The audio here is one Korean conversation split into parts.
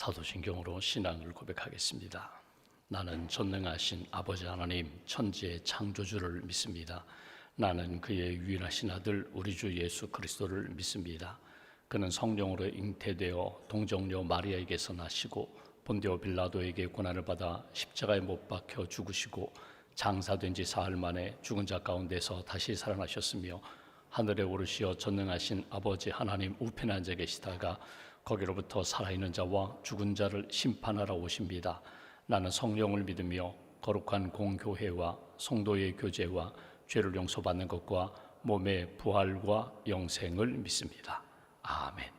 사도신경으로 신앙을 고백하겠습니다. 나는 전능하신 아버지 하나님 천지의 창조주를 믿습니다. 나는 그의 유일하신 아들 우리 주 예수 그리스도를 믿습니다. 그는 성령으로 잉태되어 동정녀 마리아에게서 나시고 본디오 빌라도에게 고난을 받아 십자가에 못 박혀 죽으시고 장사된 지 사흘 만에 죽은 자 가운데서 다시 살아나셨으며 하늘에 오르시어 전능하신 아버지 하나님 우편에 앉아 계시다가 거기로부터 살아있는 자와 죽은 자를 심판하러 오십니다. 나는 성령을 믿으며 거룩한 공교회와 성도의 교제와 죄를 용서받는 것과 몸의 부활과 영생을 믿습니다. 아멘.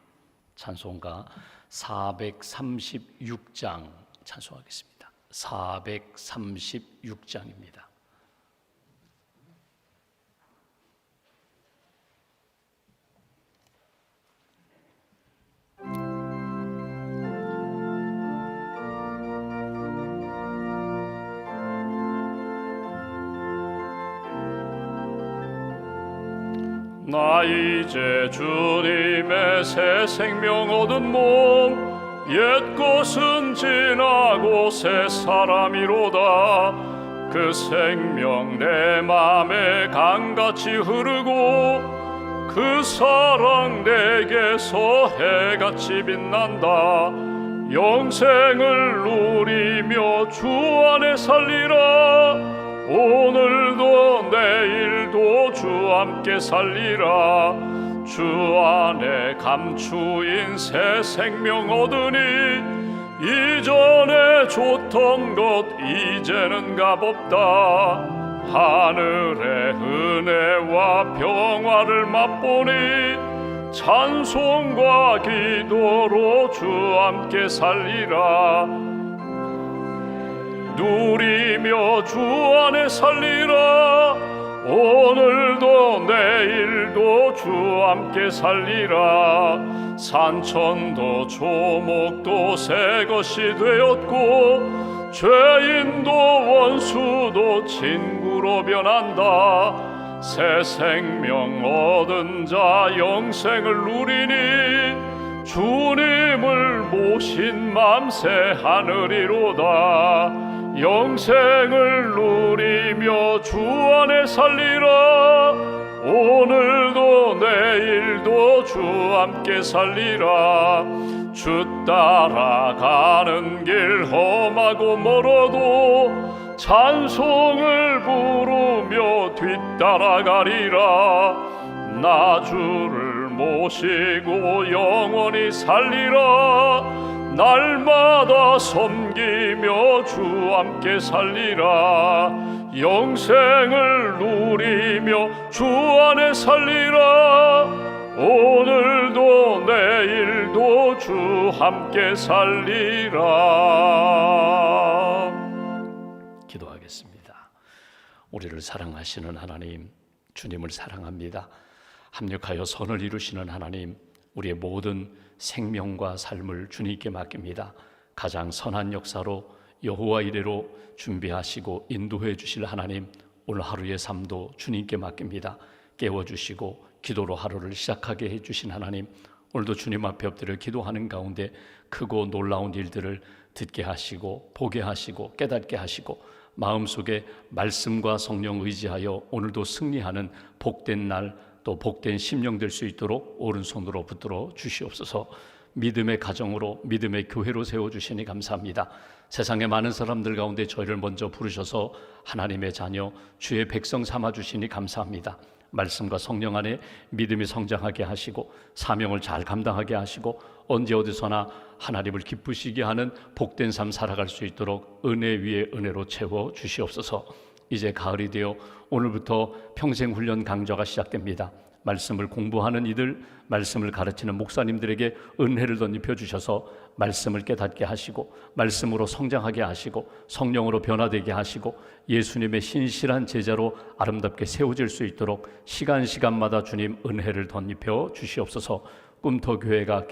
찬송가 436장 찬송하겠습니다. 436장입니다. 나 이제 주님의 새 생명 얻은 몸 옛 것은 지나고 새 사람이로다. 그 생명 내 맘에 강같이 흐르고 그 사랑 내게서 해같이 빛난다. 영생을 누리며 주 안에 살리라. 오늘도 내일도 주 함께 살리라. 주 안에 감추인 새 생명 얻으니 이전에 줬던 것 이제는 값없다. 하늘의 은혜와 평화를 맛보니 찬송과 기도로 주 함께 살리라. 누리며 주 안에 살리라. 오늘도 내일도 주 함께 살리라. 산천도 조목도 새 것이 되었고 죄인도 원수도 친구로 변한다. 새 생명 얻은 자 영생을 누리니 주님을 모신 맘 새 하늘이로다. 영생을 누리며 주 안에 살리라. 오늘도 내일도 주 함께 살리라. 주 따라가는 길 험하고 멀어도 찬송을 부르며 뒤따라가리라. 나 주를 모시고 영원히 살리라. 날마다 섬기며 주 함께 살리라. 영생을 누리며 주 안에 살리라. 오늘도 내일도 주 함께 살리라. 기도하겠습니다. 우리를 사랑하시는 하나님, 주님을 사랑합니다. 합력하여 선을 이루시는 하나님, 우리의 모든 생명과 삶을 주님께 맡깁니다. 가장 선한 역사로 여호와 이레로 준비하시고 인도해 주실 하나님, 오늘 하루의 삶도 주님께 맡깁니다. 깨워주시고 기도로 하루를 시작하게 해주신 하나님, 오늘도 주님 앞에 엎드려 기도하는 가운데 크고 놀라운 일들을 듣게 하시고 보게 하시고 깨닫게 하시고 마음속에 말씀과 성령 의지하여 오늘도 승리하는 복된 날, 또 복된 심령 될 수 있도록 오른손으로 붙들어 주시옵소서. 믿음의 가정으로 믿음의 교회로 세워주시니 감사합니다. 세상의 많은 사람들 가운데 저희를 먼저 부르셔서 하나님의 자녀 주의 백성 삼아주시니 감사합니다. 말씀과 성령 안에 믿음이 성장하게 하시고 사명을 잘 감당하게 하시고 언제 어디서나 하나님을 기쁘시게 하는 복된 삶 살아갈 수 있도록 은혜 위에 은혜로 채워 주시옵소서. 이제 가을이 되어 오늘부터 평생훈련 강좌가 시작됩니다. 말씀을 공부하는 이들, 말씀을 가르치는 목사님들에게 은혜를 덧입혀 주셔서 말씀을 깨닫게 하시고 말씀으로 성장하게 하시고 성령으로 변화되게 하시고 예수님의 신실한 제자로 아름답게 세워질 수 있도록 시간마다 주님 은혜를 덧입혀 주시옵소서. 꿈터교회가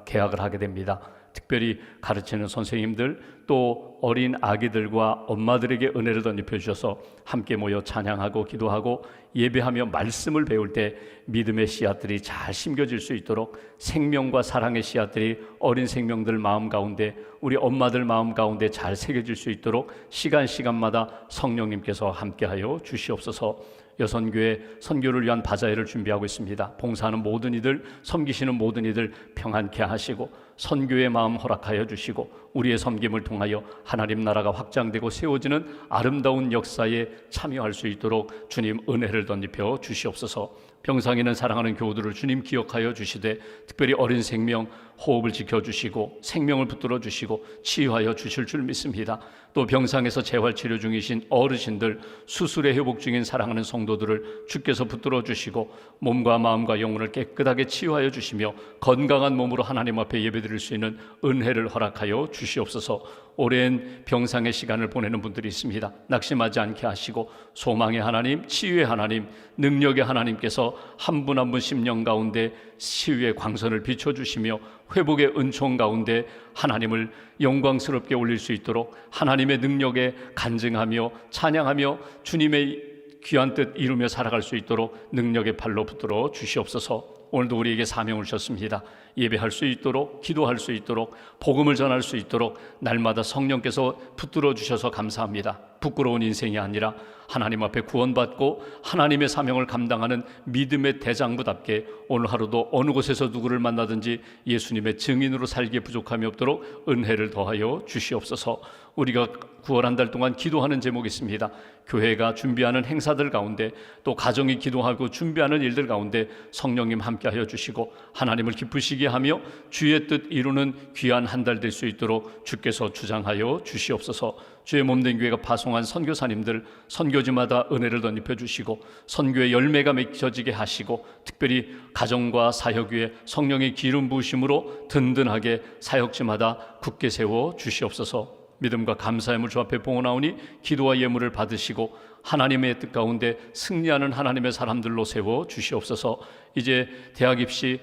개학을 하게 됩니다. 특별히 가르치는 선생님들 또 어린 아기들과 엄마들에게 은혜를 덧입혀 주셔서 함께 모여 찬양하고 기도하고 예배하며 말씀을 배울 때 믿음의 씨앗들이 잘 심겨질 수 있도록 생명과 사랑의 씨앗들이 어린 생명들 마음 가운데, 우리 엄마들 마음 가운데 잘 새겨질 수 있도록 시간마다 성령님께서 함께하여 주시옵소서. 여선교회 선교를 위한 바자회를 준비하고 있습니다. 봉사하는 모든 이들, 섬기시는 모든 이들 평안케 하시고 선교의 마음 허락하여 주시고 우리의 섬김을 통하여 하나님 나라가 확장되고 세워지는 아름다운 역사에 참여할 수 있도록 주님 은혜를 덧입혀 주시옵소서. 병상에는 사랑하는 교우들을 주님 기억하여 주시되 특별히 어린 생명 호흡을 지켜주시고 생명을 붙들어 주시고 치유하여 주실 줄 믿습니다. 또 병상에서 재활치료 중이신 어르신들, 수술에 회복 중인 사랑하는 성도들을 주께서 붙들어 주시고 몸과 마음과 영혼을 깨끗하게 치유하여 주시며 건강한 몸으로 하나님 앞에 예배드릴 수 있는 은혜를 허락하여 주시옵소서. 오랜 병상의 시간을 보내는 분들이 있습니다. 낙심하지 않게 하시고 소망의 하나님, 치유의 하나님, 능력의 하나님께서 한 분 한 분 심령 가운데 치유의 광선을 비춰주시며 회복의 은총 가운데 하나님을 영광스럽게 올릴 수 있도록 하나님의 능력에 간증하며 찬양하며 주님의 귀한 뜻 이루며 살아갈 수 있도록 능력의 팔로 붙들어 주시옵소서. 오늘도 우리에게 사명을 주셨습니다. 예배할 수 있도록, 기도할 수 있도록, 복음을 전할 수 있도록 날마다 성령께서 붙들어 주셔서 감사합니다. 부끄러운 인생이 아니라 하나님 앞에 구원받고 하나님의 사명을 감당하는 믿음의 대장부답게 오늘 하루도 어느 곳에서 누구를 만나든지 예수님의 증인으로 살기에 부족함이 없도록 은혜를 더하여 주시옵소서. 우리가 9월 한 달 동안 기도하는 제목이 있습니다. 교회가 준비하는 행사들 가운데 또 가정이 기도하고 준비하는 일들 가운데 성령님 함께하여 주시고 하나님을 기쁘시게 하며 주의 뜻 이루는 귀한 한 달 될 수 있도록 주께서 주장하여 주시옵소서. 주의 몸된 교회가 파송한 선교사님들 선교지마다 은혜를 덧입혀 주시고 선교의 열매가 맺혀지게 하시고 특별히 가정과 사역 위에 성령의 기름 부으심으로 든든하게 사역지마다 굳게 세워 주시옵소서. 믿음과 감사함을 주 앞에 봉헌하오니 기도와 예물을 받으시고 하나님의 뜻 가운데 승리하는 하나님의 사람들로 세워 주시옵소서. 이제 대학 입시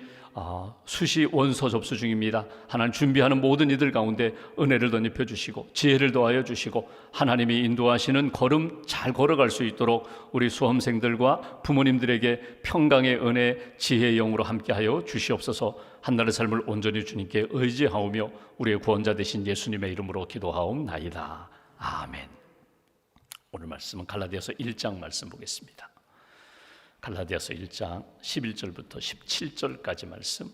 수시 원서 접수 중입니다. 하나님 준비하는 모든 이들 가운데 은혜를 덧입혀 주시고 지혜를 더하여 주시고 하나님이 인도하시는 걸음 잘 걸어갈 수 있도록 우리 수험생들과 부모님들에게 평강의 은혜, 지혜의 영으로 함께하여 주시옵소서. 한 날의 삶을 온전히 주님께 의지하오며 우리의 구원자 되신 예수님의 이름으로 기도하옵나이다. 아멘. 오늘 말씀은 갈라디아서 1장 말씀 보겠습니다. 갈라디아서 1장 11절부터 17절까지 말씀.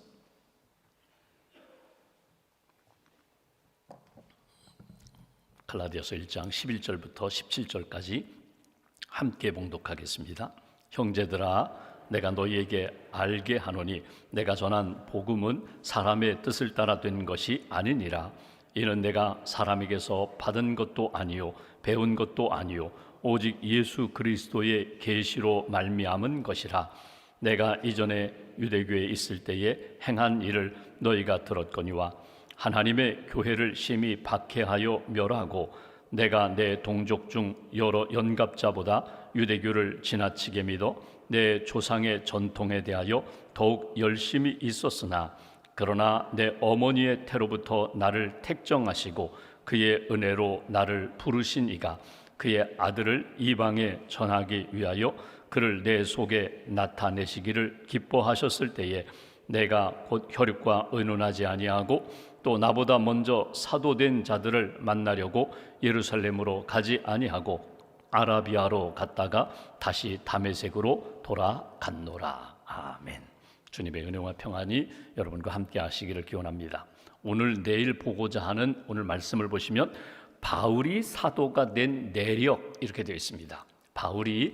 갈라디아서 1장 11절부터 17절까지 함께 봉독하겠습니다. 형제들아, 내가 너희에게 알게 하노니 내가 전한 복음은 사람의 뜻을 따라 된 것이 아니니라. 이는 내가 사람에게서 받은 것도 아니요 배운 것도 아니요 오직 예수 그리스도의 계시로 말미암은 것이라. 내가 이전에 유대교에 있을 때에 행한 일을 너희가 들었거니와 하나님의 교회를 심히 박해하여 멸하고 내가 내 동족 중 여러 연갑자보다 유대교를 지나치게 믿어 내 조상의 전통에 대하여 더욱 열심히 있었으나 그러나 내 어머니의 태로부터 나를 택정하시고 그의 은혜로 나를 부르신 이가 그의 아들을 이방에 전하기 위하여 그를 내 속에 나타내시기를 기뻐하셨을 때에 내가 곧 혈육과 의논하지 아니하고 또 나보다 먼저 사도된 자들을 만나려고 예루살렘으로 가지 아니하고 아라비아로 갔다가 다시 다메섹으로 돌아갔노라. 아멘. 주님의 은혜와 평안이 여러분과 함께 하시기를 기원합니다. 오늘 내일 보고자 하는 오늘 말씀을 보시면 바울이 사도가 된 내력 이렇게 되어 있습니다. 바울이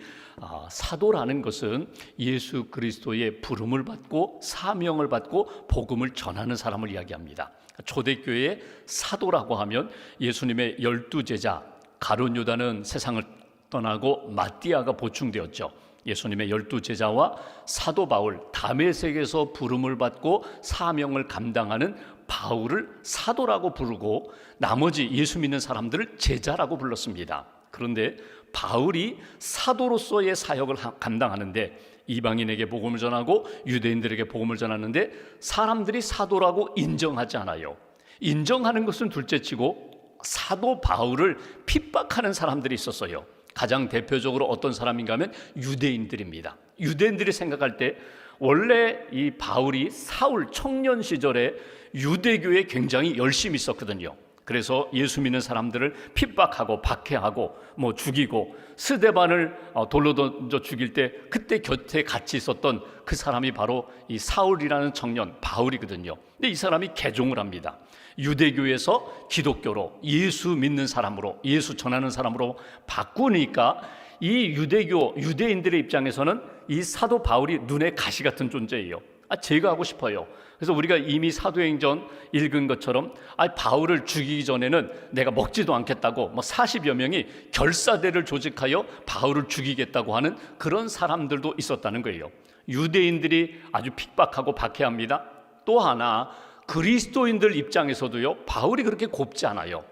사도라는 것은 예수 그리스도의 부름을 받고 사명을 받고 복음을 전하는 사람을 이야기합니다. 초대교회의 사도라고 하면 예수님의 12제자 가룟 유다는 세상을 떠나고 마띠아가 보충되었죠. 예수님의 12제자와 사도 바울, 다메섹에서 부름을 받고 사명을 감당하는 바울을 사도라고 부르고 나머지 예수 믿는 사람들을 제자라고 불렀습니다. 그런데 바울이 사도로서의 사역을 감당하는데 이방인에게 복음을 전하고 유대인들에게 복음을 전하는데 사람들이 사도라고 인정하지 않아요. 인정하는 것은 둘째치고 사도 바울을 핍박하는 사람들이 있었어요. 가장 대표적으로 어떤 사람인가 하면 유대인들입니다. 유대인들이 생각할 때 원래 이 바울이 사울 청년 시절에 유대교에 굉장히 열심히 있었거든요. 그래서 예수 믿는 사람들을 핍박하고 박해하고 죽이고, 스데반을 돌로 던져 죽일 때 그때 곁에 같이 있었던 그 사람이 바로 이 사울이라는 청년 바울이거든요. 근데 이 사람이 개종을 합니다. 유대교에서 기독교로, 예수 믿는 사람으로, 예수 전하는 사람으로 바꾸니까 이 유대인들의 입장에서는 이 사도 바울이 눈에 가시 같은 존재예요. 제가 하고 싶어요. 그래서 우리가 이미 사도행전 읽은 것처럼 바울을 죽이기 전에는 내가 먹지도 않겠다고 40여 명이 결사대를 조직하여 바울을 죽이겠다고 하는 그런 사람들도 있었다는 거예요. 유대인들이 아주 핍박하고 박해합니다. 또 하나, 그리스도인들 입장에서도요, 바울이 그렇게 곱지 않아요.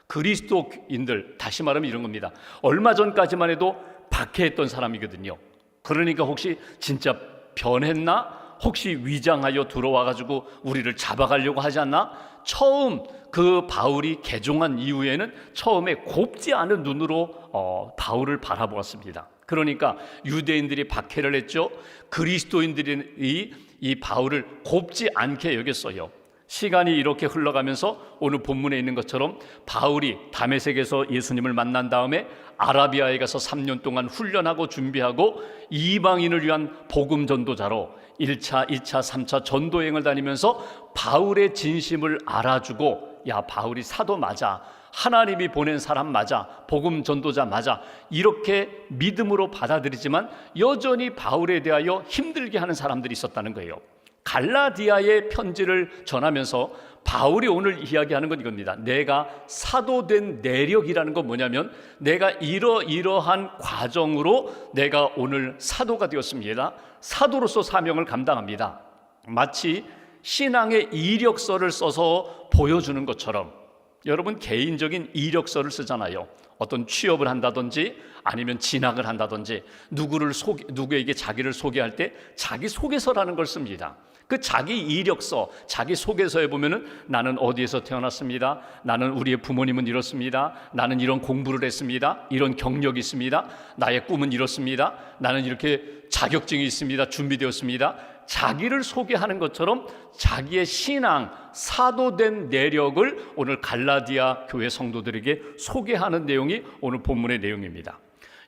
그리스도인들, 다시 말하면 이런 겁니다. 얼마 전까지만 해도 박해했던 사람이거든요. 그러니까 혹시 진짜 변했나? 혹시 위장하여 들어와가지고 우리를 잡아가려고 하지 않나? 처음 그 바울이 개종한 이후에는 처음에 곱지 않은 눈으로 바울을 바라보았습니다. 그러니까 유대인들이 박해를 했죠. 그리스도인들이 이 바울을 곱지 않게 여겼어요. 시간이 이렇게 흘러가면서 오늘 본문에 있는 것처럼 바울이 다메섹에서 예수님을 만난 다음에 아라비아에 가서 3년 동안 훈련하고 준비하고 이방인을 위한 복음 전도자로 1차, 2차, 3차 전도행을 다니면서 바울의 진심을 알아주고, 야, 바울이 사도 맞아, 하나님이 보낸 사람 맞아, 복음 전도자 맞아, 이렇게 믿음으로 받아들이지만 여전히 바울에 대하여 힘들게 하는 사람들이 있었다는 거예요. 갈라디아의 편지를 전하면서 바울이 오늘 이야기하는 건 이겁니다. 내가 사도된 내력이라는 건 뭐냐면, 내가 이러한 과정으로 내가 오늘 사도가 되었습니다. 사도로서 사명을 감당합니다. 마치 신앙의 이력서를 써서 보여주는 것처럼, 여러분 개인적인 이력서를 쓰잖아요. 어떤 취업을 한다든지 아니면 진학을 한다든지 누구에게 자기를 소개할 때 자기 소개서라는 걸 씁니다. 그 자기 이력서, 자기 소개서에 보면은 나는 어디에서 태어났습니다. 나는 우리의 부모님은 이렇습니다. 나는 이런 공부를 했습니다. 이런 경력이 있습니다. 나의 꿈은 이렇습니다. 나는 이렇게 자격증이 있습니다. 준비되었습니다. 자기를 소개하는 것처럼 자기의 신앙, 사도된 내력을 오늘 갈라디아 교회 성도들에게 소개하는 내용이 오늘 본문의 내용입니다.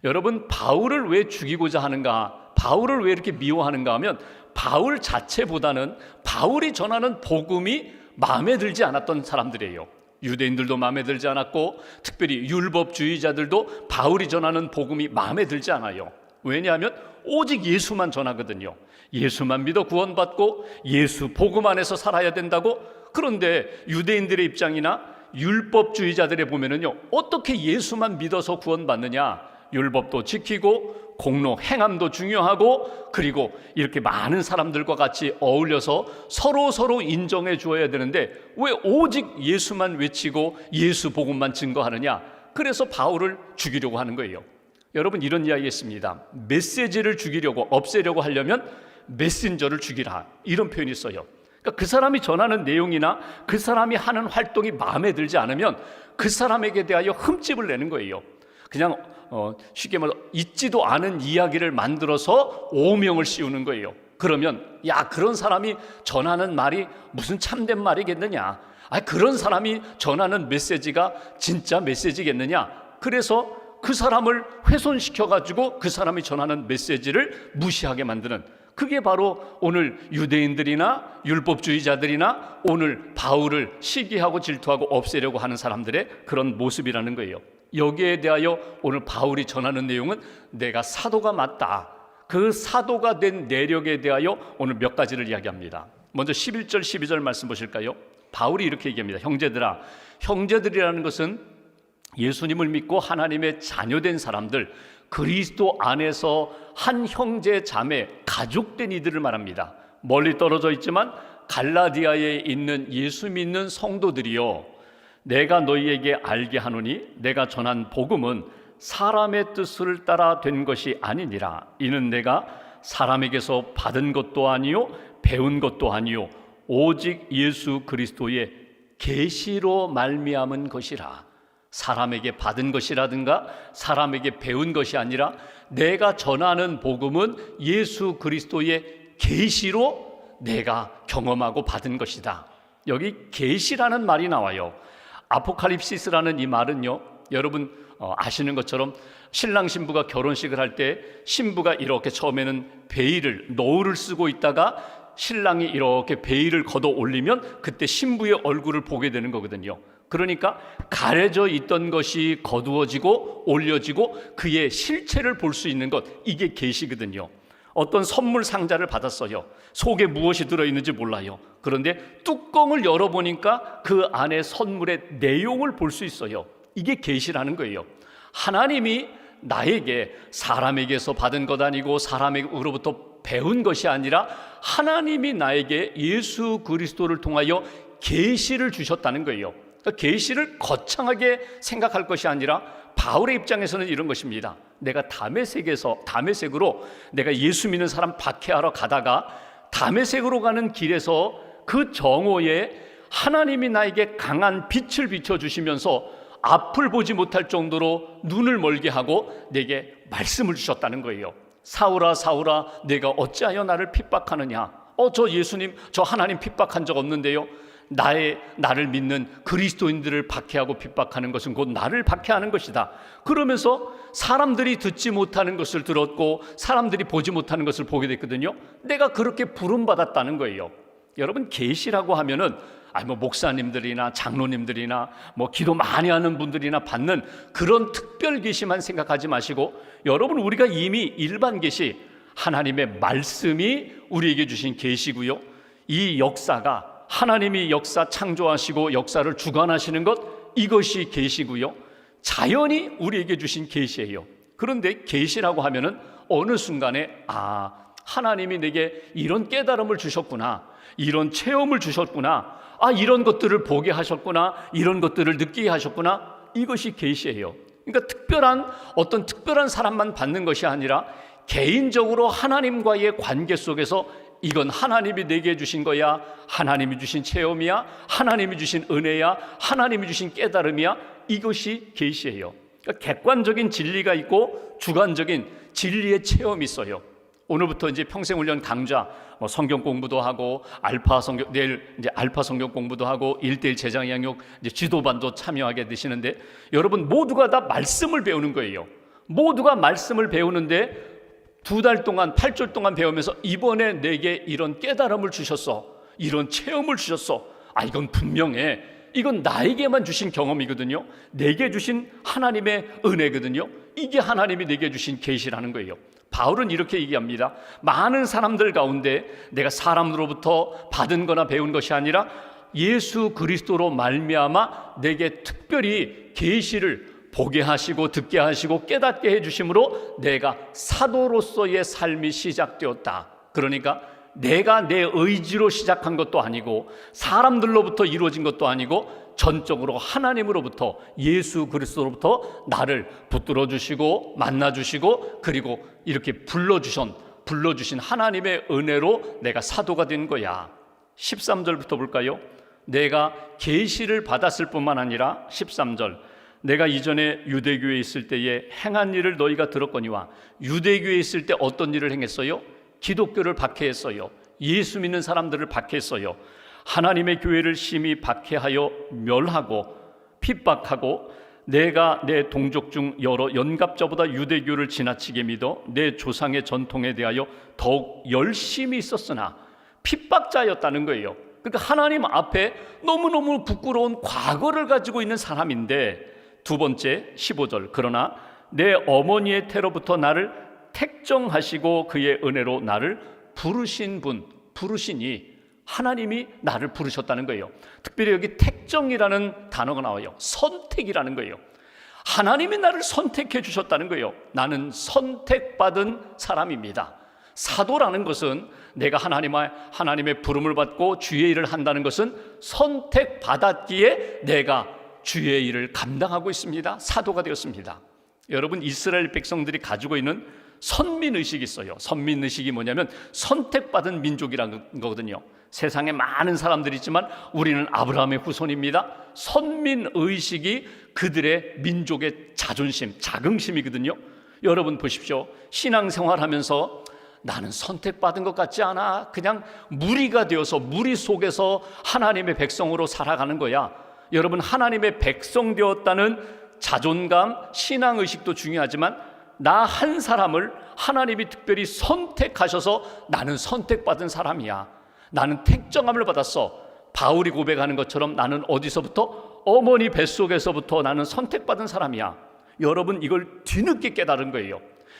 여러분, 바울을 왜 죽이고자 하는가, 바울을 왜 이렇게 미워하는가 하면, 바울 자체보다는 바울이 전하는 복음이 마음에 들지 않았던 사람들이에요. 유대인들도 마음에 들지 않았고, 특별히 율법주의자들도 바울이 전하는 복음이 마음에 들지 않아요. 왜냐하면 오직 예수만 전하거든요. 예수만 믿어 구원받고 예수 복음 안에서 살아야 된다고. 그런데 유대인들의 입장이나 율법주의자들의 보면은요, 어떻게 예수만 믿어서 구원받느냐? 율법도 지키고 공로 행함도 중요하고, 그리고 이렇게 많은 사람들과 같이 어울려서 서로 인정해 주어야 되는데 왜 오직 예수만 외치고 예수 복음만 증거하느냐? 그래서 바울을 죽이려고 하는 거예요. 여러분, 이런 이야기 했습니다. 메시지를 죽이려고, 없애려고 하려면 메신저를 죽이라, 이런 표현이 있어요. 그러니까 그 사람이 전하는 내용이나 그 사람이 하는 활동이 마음에 들지 않으면 그 사람에게 대하여 흠집을 내는 거예요. 그냥 쉽게 말해서 있지도 않은 이야기를 만들어서 오명을 씌우는 거예요. 그러면 야, 그런 사람이 전하는 말이 무슨 참된 말이겠느냐? 그런 사람이 전하는 메시지가 진짜 메시지겠느냐? 그래서 그 사람을 훼손시켜가지고 그 사람이 전하는 메시지를 무시하게 만드는, 그게 바로 오늘 유대인들이나 율법주의자들이나 오늘 바울을 시기하고 질투하고 없애려고 하는 사람들의 그런 모습이라는 거예요. 여기에 대하여 오늘 바울이 전하는 내용은 내가 사도가 맞다, 그 사도가 된 내력에 대하여 오늘 몇 가지를 이야기합니다. 먼저 11절 12절 말씀 보실까요? 바울이 이렇게 얘기합니다. 형제들아, 형제들이라는 것은 예수님을 믿고 하나님의 자녀된 사람들, 그리스도 안에서 한 형제 자매 가족된 이들을 말합니다. 멀리 떨어져 있지만 갈라디아에 있는 예수 믿는 성도들이요, 내가 너희에게 알게 하노니 내가 전한 복음은 사람의 뜻을 따라 된 것이 아니니라. 이는 내가 사람에게서 받은 것도 아니요 배운 것도 아니요 오직 예수 그리스도의 계시로 말미암은 것이라. 사람에게 받은 것이라든가 사람에게 배운 것이 아니라 내가 전하는 복음은 예수 그리스도의 계시로 내가 경험하고 받은 것이다. 여기 계시라는 말이 나와요. 아포칼립시스라는 이 말은요, 여러분 아시는 것처럼 신랑 신부가 결혼식을 할 때 신부가 이렇게 처음에는 베일을, 노을을 쓰고 있다가 신랑이 이렇게 베일을 걷어 올리면 그때 신부의 얼굴을 보게 되는 거거든요. 그러니까 가려져 있던 것이 거두어지고 올려지고 그의 실체를 볼 수 있는 것, 이게 계시거든요. 어떤 선물 상자를 받았어요. 속에 무엇이 들어있는지 몰라요. 그런데 뚜껑을 열어보니까 그 안에 선물의 내용을 볼 수 있어요. 이게 계시라는 거예요. 하나님이 나에게 사람에게서 받은 것 아니고 사람으로부터 배운 것이 아니라 하나님이 나에게 예수 그리스도를 통하여 계시를 주셨다는 거예요. 그러니까 계시를 거창하게 생각할 것이 아니라 바울의 입장에서는 이런 것입니다. 내가 다메섹으로 내가 예수 믿는 사람 박해하러 가다가 다메섹으로 가는 길에서 그 정오에 하나님이 나에게 강한 빛을 비춰주시면서 앞을 보지 못할 정도로 눈을 멀게 하고 내게 말씀을 주셨다는 거예요. 사울아 사울아 내가 어찌하여 나를 핍박하느냐. 저 예수님, 저 하나님 핍박한 적 없는데요. 나를 믿는 그리스도인들을 박해하고 핍박하는 것은 곧 나를 박해하는 것이다. 그러면서 사람들이 듣지 못하는 것을 들었고 사람들이 보지 못하는 것을 보게 됐거든요. 내가 그렇게 부름받았다는 거예요. 여러분, 계시라고 하면은 목사님들이나 장로님들이나 기도 많이 하는 분들이나 받는 그런 특별 계시만 생각하지 마시고, 여러분, 우리가 이미 일반 계시, 하나님의 말씀이 우리에게 주신 계시고요, 이 역사가 하나님이 역사 창조하시고 역사를 주관하시는 것, 이것이 계시고요, 자연이 우리에게 주신 계시예요. 그런데 계시라고 하면은 어느 순간에 하나님이 내게 이런 깨달음을 주셨구나, 이런 체험을 주셨구나, 이런 것들을 보게 하셨구나, 이런 것들을 느끼게 하셨구나, 이것이 계시예요. 그러니까 어떤 특별한 사람만 받는 것이 아니라 개인적으로 하나님과의 관계 속에서 이건 하나님이 내게 주신 거야, 하나님이 주신 체험이야, 하나님이 주신 은혜야, 하나님이 주신 깨달음이야, 이것이 계시예요. 그러니까 객관적인 진리가 있고 주관적인 진리의 체험이 있어요. 오늘부터 이제 평생훈련 강좌, 성경 공부도 하고 내일 이제 알파 성경 공부도 하고 1:1 제장 양육 이제 지도반도 참여하게 되시는데, 여러분 모두가 다 말씀을 배우는 거예요. 모두가 말씀을 배우는데 2달 동안 8주 동안 배우면서 이번에 내게 이런 깨달음을 주셨어, 이런 체험을 주셨어. 이건 분명해. 이건 나에게만 주신 경험이거든요. 내게 주신 하나님의 은혜거든요. 이게 하나님이 내게 주신 계시라는 거예요. 바울은 이렇게 얘기합니다. 많은 사람들 가운데 내가 사람으로부터 받은 거나 배운 것이 아니라 예수 그리스도로 말미암아 내게 특별히 계시를 보게 하시고 듣게 하시고 깨닫게 해주심으로 내가 사도로서의 삶이 시작되었다. 그러니까 내가 내 의지로 시작한 것도 아니고 사람들로부터 이루어진 것도 아니고 전적으로 하나님으로부터, 예수 그리스도로부터 나를 붙들어 주시고 만나 주시고 그리고 이렇게 불러주신 하나님의 은혜로 내가 사도가 된 거야. 13절부터 볼까요? 내가 계시를 받았을 뿐만 아니라 13절, 내가 이전에 유대교에 있을 때에 행한 일을 너희가 들었거니와. 유대교에 있을 때 어떤 일을 행했어요? 기독교를 박해했어요. 예수 믿는 사람들을 박해했어요. 하나님의 교회를 심히 박해하여 멸하고 핍박하고, 내가 내 동족 중 여러 연갑자보다 유대교를 지나치게 믿어 내 조상의 전통에 대하여 더욱 열심히 있었으나, 핍박자였다는 거예요. 그러니까 하나님 앞에 너무너무 부끄러운 과거를 가지고 있는 사람인데, 두 번째 15절, 그러나 내 어머니의 태로부터 나를 택정하시고 그의 은혜로 나를 부르시니 하나님이 나를 부르셨다는 거예요. 특별히 여기 택정이라는 단어가 나와요. 선택이라는 거예요. 하나님이 나를 선택해 주셨다는 거예요. 나는 선택받은 사람입니다. 사도라는 것은 내가 하나님의 부름을 받고 주의 일을 한다는 것은 선택받았기에 내가 주의 일을 감당하고 있습니다. 사도가 되었습니다. 여러분, 이스라엘 백성들이 가지고 있는 선민의식이 있어요. 선민의식이 뭐냐면 선택받은 민족이라는 거거든요. 세상에 많은 사람들이 있지만 우리는 아브라함의 후손입니다. 선민의식이 그들의 민족의 자존심, 자긍심이거든요. 여러분 보십시오. 신앙생활하면서 나는 선택받은 것 같지 않아. 그냥 무리가 되어서 무리 속에서 하나님의 백성으로 살아가는 거야. 여러분, 하나님의 백성 되었다는 자존감, 신앙의식도 중요하지만 나 한 사람을 하나님이 특별히 선택하셔서 나는 선택받은 사람이야. 나는 택정함을 받았어. 바울이 고백하는 것처럼 나는 어디서부터? 어머니 뱃속에서부터 나는 선택받은 사람이야. 여러분, 이걸 뒤늦게 깨달은 거예요.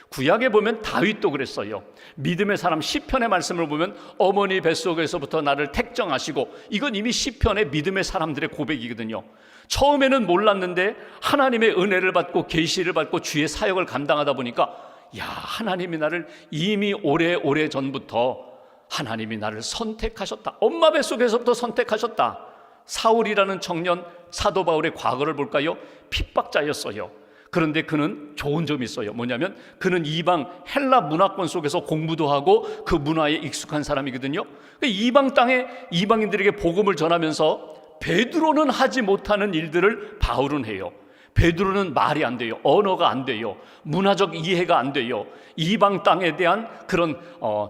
구약에 보면 다윗도 그랬어요. 믿음의 사람 시편의 말씀을 보면 어머니 뱃속에서부터 나를 택정하시고, 이건 이미 시편의 믿음의 사람들의 고백이거든요. 처음에는 몰랐는데 하나님의 은혜를 받고 계시를 받고 주의 사역을 감당하다 보니까 야, 하나님이 나를 이미 오래 전부터 하나님이 나를 선택하셨다. 엄마 뱃속에서부터 선택하셨다. 사울이라는 청년, 사도 바울의 과거를 볼까요? 핍박자였어요. 그런데 그는 좋은 점이 있어요. 뭐냐면 그는 이방 헬라 문화권 속에서 공부도 하고 그 문화에 익숙한 사람이거든요. 이방 땅에 이방인들에게 복음을 전하면서 베드로는 하지 못하는 일들을 바울은 해요. 베드로는 말이 안 돼요. 언어가 안 돼요. 문화적 이해가 안 돼요. 이방 땅에 대한 그런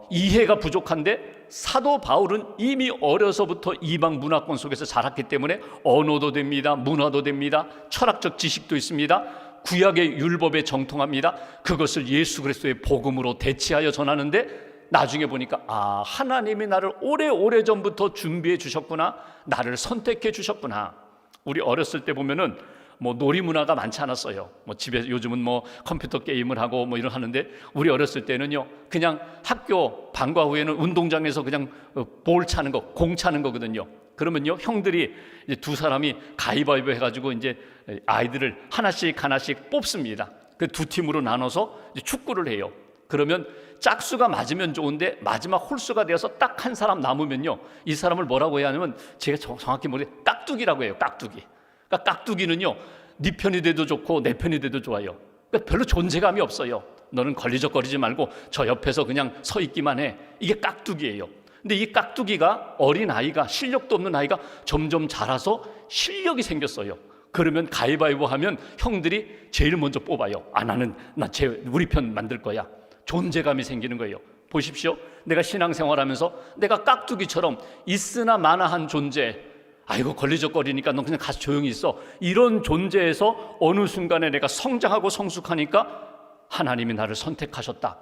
이해가 부족한데, 사도 바울은 이미 어려서부터 이방 문화권 속에서 자랐기 때문에 언어도 됩니다. 문화도 됩니다. 철학적 지식도 있습니다. 구약의 율법에 정통합니다. 그것을 예수 그리스도의 복음으로 대치하여 전하는데, 나중에 보니까 하나님이 나를 오래전부터 준비해 주셨구나. 나를 선택해 주셨구나. 우리 어렸을 때 보면은 놀이 문화가 많지 않았어요. 집에 요즘은 컴퓨터 게임을 하고 이런 하는데, 우리 어렸을 때는요, 그냥 학교 방과 후에는 운동장에서 그냥 볼 차는 거, 공 차는 거거든요. 그러면요, 형들이 이제 두 사람이 가위바위보 해가지고 이제 아이들을 하나씩 뽑습니다. 그 두 팀으로 나눠서 이제 축구를 해요. 그러면 짝수가 맞으면 좋은데 마지막 홀수가 되어서 딱 한 사람 남으면요, 이 사람을 뭐라고 해야 하냐면, 제가 정확히 모르겠는데 깍두기라고 해요. 깍두기. 그러니까 깍두기는요, 네 편이 돼도 좋고 내 편이 돼도 좋아요. 그러니까 별로 존재감이 없어요. 너는 걸리적거리지 말고 저 옆에서 그냥 서 있기만 해. 이게 깍두기예요. 근데 이 깍두기가, 어린 아이가, 실력도 없는 아이가 점점 자라서 실력이 생겼어요. 그러면 가위바위보 하면 형들이 제일 먼저 뽑아요. 우리 편 만들 거야. 존재감이 생기는 거예요. 보십시오. 내가 신앙생활하면서 내가 깍두기처럼 있으나 마나한 존재, 아이고 걸리적거리니까 너 그냥 가서 조용히 있어, 이런 존재에서 어느 순간에 내가 성장하고 성숙하니까 하나님이 나를 선택하셨다.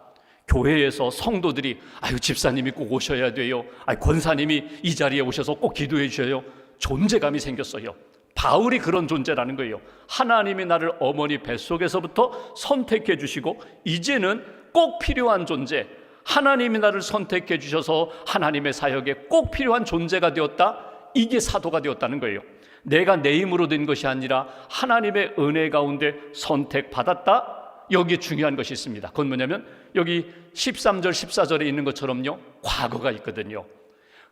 교회에서 성도들이 집사님이 꼭 오셔야 돼요. 권사님이 이 자리에 오셔서 꼭 기도해 주셔요. 존재감이 생겼어요. 바울이 그런 존재라는 거예요. 하나님이 나를 어머니 뱃속에서부터 선택해 주시고, 이제는 꼭 필요한 존재, 하나님이 나를 선택해 주셔서 하나님의 사역에 꼭 필요한 존재가 되었다. 이게 사도가 되었다는 거예요. 내가 내 힘으로 된 것이 아니라 하나님의 은혜 가운데 선택받았다. 여기에 중요한 것이 있습니다. 그건 뭐냐면 여기 13절 14절에 있는 것처럼요, 과거가 있거든요.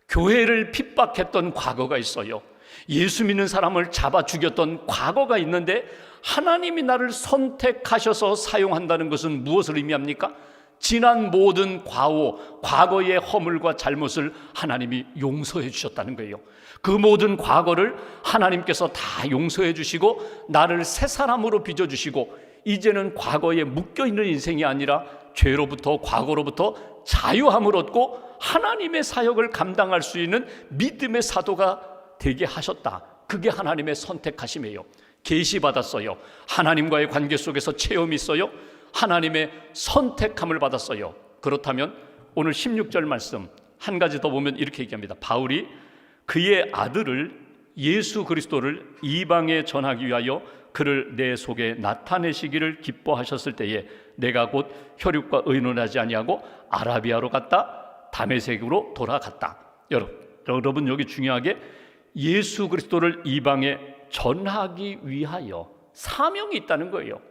교회를 핍박했던 과거가 있어요. 예수 믿는 사람을 잡아 죽였던 과거가 있는데, 하나님이 나를 선택하셔서 사용한다는 것은 무엇을 의미합니까? 지난 모든 과거의 허물과 잘못을 하나님이 용서해 주셨다는 거예요. 그 모든 과거를 하나님께서 다 용서해 주시고 나를 새 사람으로 빚어주시고, 이제는 과거에 묶여있는 인생이 아니라 죄로부터, 과거로부터 자유함을 얻고 하나님의 사역을 감당할 수 있는 믿음의 사도가 되게 하셨다. 그게 하나님의 선택하심이에요. 계시받았어요. 하나님과의 관계 속에서 체험이 있어요. 하나님의 선택함을 받았어요. 그렇다면 오늘 16절 말씀 한 가지 더 보면 이렇게 얘기합니다. 바울이 그의 아들을, 예수 그리스도를 이방에 전하기 위하여 그를 내 속에 나타내시기를 기뻐하셨을 때에 내가 곧 혈육과 의논하지 아니하고 아라비아로 갔다 다메섹으로 돌아갔다. 여러분 여기 중요하게 예수 그리스도를 이방에 전하기 위하여 사명이 있다는 거예요.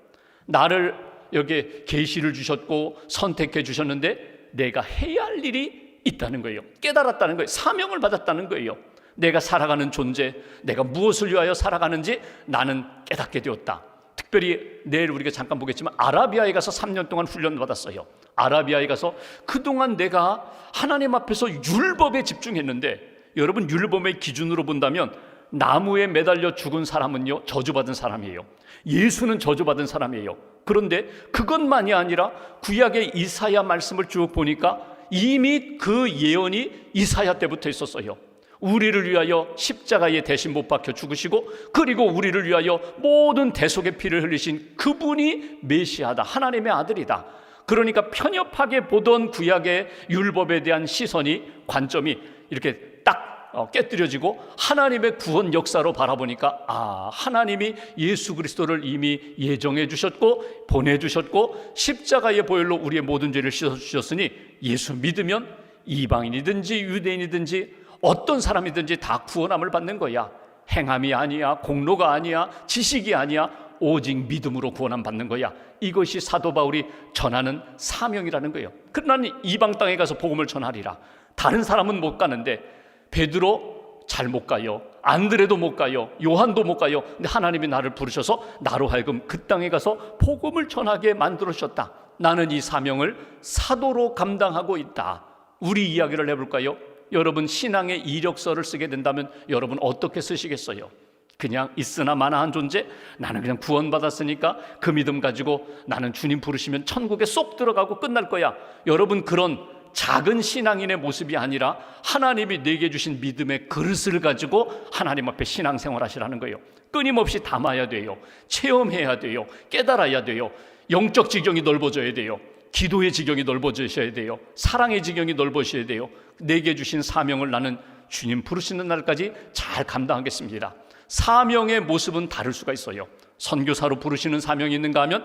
나를 여기에 계시를 주셨고 선택해 주셨는데 내가 해야 할 일이 있다는 거예요. 깨달았다는 거예요. 사명을 받았다는 거예요. 내가 살아가는 존재, 내가 무엇을 위하여 살아가는지 나는 깨닫게 되었다. 특별히 내일 우리가 잠깐 보겠지만 아라비아에 가서 3년 동안 훈련을 받았어요. 아라비아에 가서 그동안 내가 하나님 앞에서 율법에 집중했는데 여러분 율법의 기준으로 본다면 나무에 매달려 죽은 사람은요 저주받은 사람이에요. 예수는 저주받은 사람이에요. 그런데 그것만이 아니라 구약의 이사야 말씀을 쭉 보니까 이미 그 예언이 이사야 때부터 있었어요. 우리를 위하여 십자가에 대신 못 박혀 죽으시고 그리고 우리를 위하여 모든 대속의 피를 흘리신 그분이 메시아다, 하나님의 아들이다. 그러니까 편협하게 보던 구약의 율법에 대한 시선이, 관점이 이렇게 딱 깨뜨려지고 하나님의 구원 역사로 바라보니까 하나님이 예수 그리스도를 이미 예정해 주셨고 보내주셨고 십자가의 보혈로 우리의 모든 죄를 씻어주셨으니 예수 믿으면 이방인이든지 유대인이든지 어떤 사람이든지 다 구원함을 받는 거야. 행함이 아니야, 공로가 아니야, 지식이 아니야, 오직 믿음으로 구원함 받는 거야. 이것이 사도 바울이 전하는 사명이라는 거예요. 그러나 이방 땅에 가서 복음을 전하리라. 다른 사람은 못 가는데 베드로 잘 못 가요. 안드레도 못 가요. 요한도 못 가요. 근데 하나님이 나를 부르셔서 나로 하여금 그 땅에 가서 복음을 전하게 만들어주셨다. 나는 이 사명을 사도로 감당하고 있다. 우리 이야기를 해볼까요? 여러분 신앙의 이력서를 쓰게 된다면 여러분 어떻게 쓰시겠어요? 그냥 있으나 마나한 존재, 나는 그냥 구원받았으니까 그 믿음 가지고 나는 주님 부르시면 천국에 쏙 들어가고 끝날 거야. 여러분 그런 작은 신앙인의 모습이 아니라 하나님이 내게 주신 믿음의 그릇을 가지고 하나님 앞에 신앙생활 하시라는 거예요. 끊임없이 담아야 돼요. 체험해야 돼요. 깨달아야 돼요. 영적 지경이 넓어져야 돼요. 기도의 지경이 넓어지셔야 돼요. 사랑의 지경이 넓어져야 돼요. 내게 주신 사명을 나는 주님 부르시는 날까지 잘 감당하겠습니다. 사명의 모습은 다를 수가 있어요. 선교사로 부르시는 사명이 있는가 하면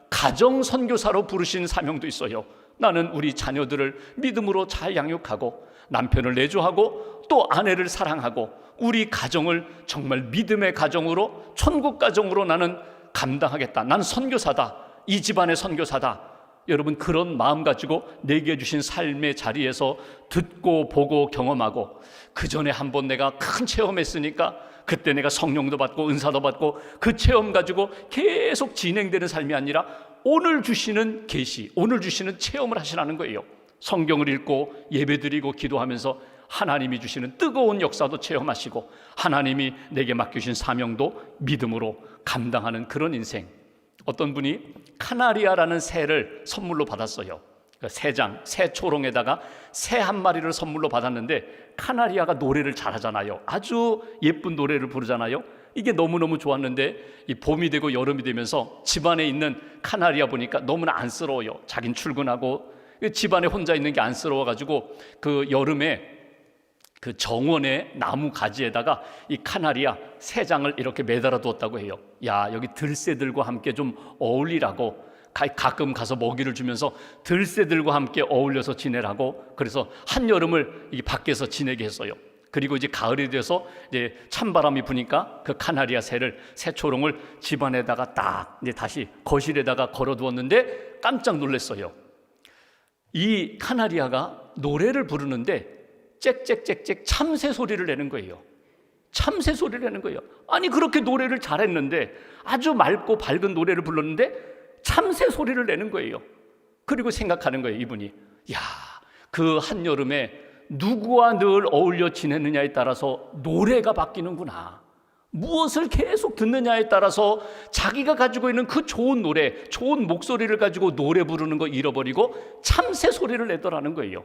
가정 선교사로 부르시는 사명도 있어요. 나는 우리 자녀들을 믿음으로 잘 양육하고 남편을 내조하고 또 아내를 사랑하고 우리 가정을 정말 믿음의 가정으로 천국 가정으로 나는 감당하겠다. 나는 선교사다. 이 집안의 선교사다. 여러분 그런 마음 가지고 내게 주신 삶의 자리에서 듣고 보고 경험하고 그 전에 한번 내가 큰 체험했으니까 그때 내가 성령도 받고 은사도 받고 그 체험 가지고 계속 진행되는 삶이 아니라 오늘 주시는 계시, 오늘 주시는 체험을 하시라는 거예요. 성경을 읽고 예배드리고 기도하면서 하나님이 주시는 뜨거운 역사도 체험하시고 하나님이 내게 맡기신 사명도 믿음으로 감당하는 그런 인생. 어떤 분이 카나리아라는 새를 선물로 받았어요. 새 초롱에다가 새 한 마리를 선물로 받았는데 카나리아가 노래를 잘하잖아요. 아주 예쁜 노래를 부르잖아요. 이게 너무너무 좋았는데 이 봄이 되고 여름이 되면서 집안에 있는 카나리아 보니까 너무나 안쓰러워요. 자긴 출근하고 집안에 혼자 있는 게 안쓰러워가지고 그 여름에 그 정원의 나무 가지에다가 이 카나리아 새 장을 이렇게 매달아 두었다고 해요. 야, 여기 들새들과 함께 좀 어울리라고 가끔 가서 먹이를 주면서 들새들과 함께 어울려서 지내라고. 그래서 한여름을 이 밖에서 지내게 했어요. 그리고 이제 가을이 돼서 이제 찬바람이 부니까 그 카나리아 새초롱을 집안에다가 딱 이제 다시 거실에다가 걸어 두었는데 깜짝 놀랐어요. 이 카나리아가 노래를 부르는데 짹짹짹짹 참새 소리를 내는 거예요. 참새 소리를 내는 거예요. 아니 그렇게 노래를 잘했는데 아주 맑고 밝은 노래를 불렀는데 참새 소리를 내는 거예요. 그리고 생각하는 거예요. 이분이 그 한여름에 누구와 늘 어울려 지내느냐에 따라서 노래가 바뀌는구나. 무엇을 계속 듣느냐에 따라서 자기가 가지고 있는 그 좋은 노래, 좋은 목소리를 가지고 노래 부르는 거 잃어버리고 참새 소리를 내더라는 거예요.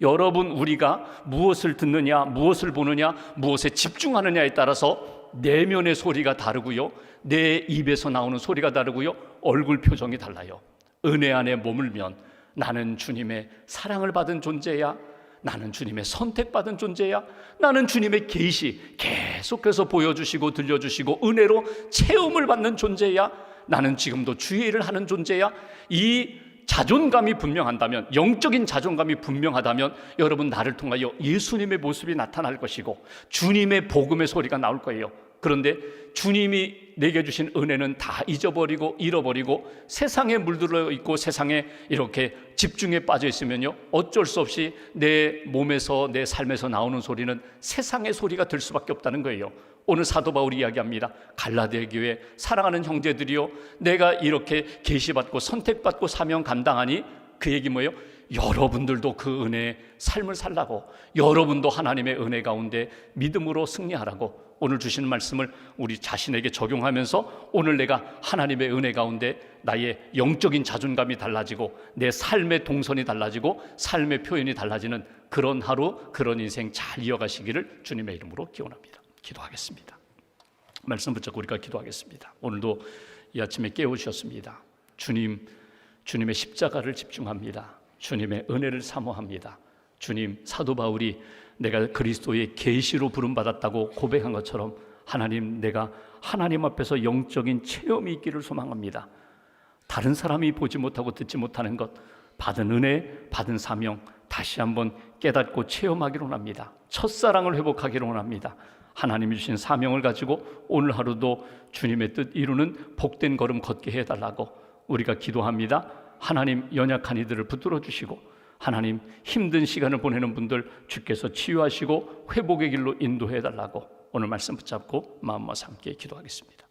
여러분 우리가 무엇을 듣느냐, 무엇을 보느냐, 무엇에 집중하느냐에 따라서 내면의 소리가 다르고요, 내 입에서 나오는 소리가 다르고요, 얼굴 표정이 달라요. 은혜 안에 머물면 나는 주님의 사랑을 받은 존재야, 나는 주님의 선택받은 존재야, 나는 주님의 계시 계속해서 보여주시고 들려주시고 은혜로 체험을 받는 존재야, 나는 지금도 주의 일을 하는 존재야. 이 자존감이 분명한다면, 영적인 자존감이 분명하다면 여러분 나를 통하여 예수님의 모습이 나타날 것이고 주님의 복음의 소리가 나올 거예요. 그런데 주님이 내게 주신 은혜는 다 잊어버리고 잃어버리고 세상에 물들어 있고 세상에 이렇게 집중에 빠져 있으면요, 어쩔 수 없이 내 몸에서 내 삶에서 나오는 소리는 세상의 소리가 될 수밖에 없다는 거예요. 오늘 사도 바울이 이야기합니다. 갈라디아 교회 사랑하는 형제들이요, 내가 이렇게 계시받고 선택받고 사명 감당하니 그 얘기 뭐예요? 여러분들도 그 은혜의 삶을 살라고, 여러분도 하나님의 은혜 가운데 믿음으로 승리하라고 오늘 주시는 말씀을 우리 자신에게 적용하면서 오늘 내가 하나님의 은혜 가운데 나의 영적인 자존감이 달라지고 내 삶의 동선이 달라지고 삶의 표현이 달라지는 그런 하루, 그런 인생 잘 이어가시기를 주님의 이름으로 기원합니다. 기도하겠습니다. 말씀 붙잡고 우리가 기도하겠습니다. 오늘도 이 아침에 깨우셨습니다. 주님의 십자가를 집중합니다. 주님의 은혜를 사모합니다. 주님, 사도 바울이 내가 그리스도의 계시로 부름받았다고 고백한 것처럼 하나님, 내가 하나님 앞에서 영적인 체험이 있기를 소망합니다. 다른 사람이 보지 못하고 듣지 못하는 것, 받은 은혜, 받은 사명 다시 한번 깨닫고 체험하기로 원합니다. 첫사랑을 회복하기로 원합니다. 하나님이 주신 사명을 가지고 오늘 하루도 주님의 뜻 이루는 복된 걸음 걷게 해달라고 우리가 기도합니다. 하나님, 연약한 이들을 붙들어 주시고 하나님, 힘든 시간을 보내는 분들 주께서 치유하시고 회복의 길로 인도해 달라고 오늘 말씀 붙잡고 마음과 함께 기도하겠습니다.